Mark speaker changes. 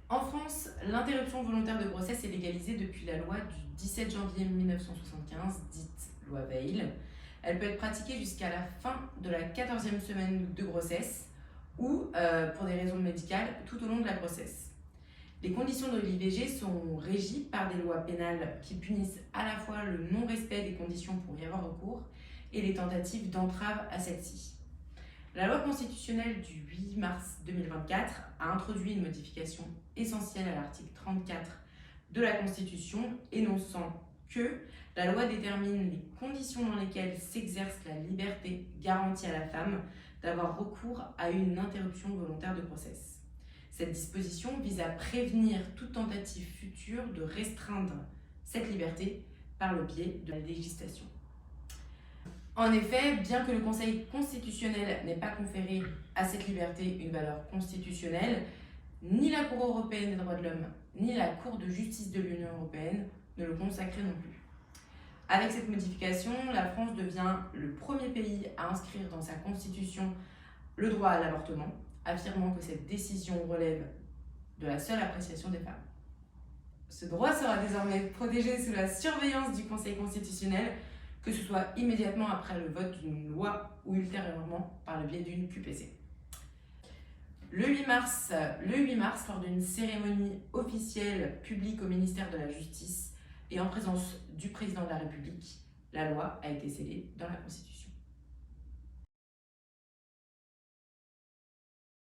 Speaker 1: En France, l'interruption volontaire de grossesse est légalisée depuis la loi du 17 janvier 1975, dite loi Veil. Elle peut être pratiquée jusqu'à la fin de la 14e semaine de grossesse ou, pour des raisons médicales, tout au long de la grossesse. Les conditions de l'IVG sont régies par des lois pénales qui punissent à la fois le non-respect des conditions pour y avoir recours et les tentatives d'entrave à celles-ci. La loi constitutionnelle du 8 mars 2024 a introduit une modification essentielle à l'article 34 de la Constitution, énonçant que la loi détermine les conditions dans lesquelles s'exerce la liberté garantie à la femme d'avoir recours à une interruption volontaire de grossesse. Cette disposition vise à prévenir toute tentative future de restreindre cette liberté par le biais de la législation. En effet, bien que le Conseil constitutionnel n'ait pas conféré à cette liberté une valeur constitutionnelle, ni la Cour européenne des droits de l'homme, ni la Cour de justice de l'Union européenne ne le consacraient non plus. Avec cette modification, la France devient le premier pays à inscrire dans sa constitution le droit à l'avortement, affirmant que cette décision relève de la seule appréciation des femmes. Ce droit sera désormais protégé sous la surveillance du Conseil constitutionnel, que ce soit immédiatement après le vote d'une loi ou ultérieurement par le biais d'une QPC. Le 8 mars, lors d'une cérémonie officielle publique au ministère de la Justice et en présence du président de la République, la loi a été scellée dans la Constitution.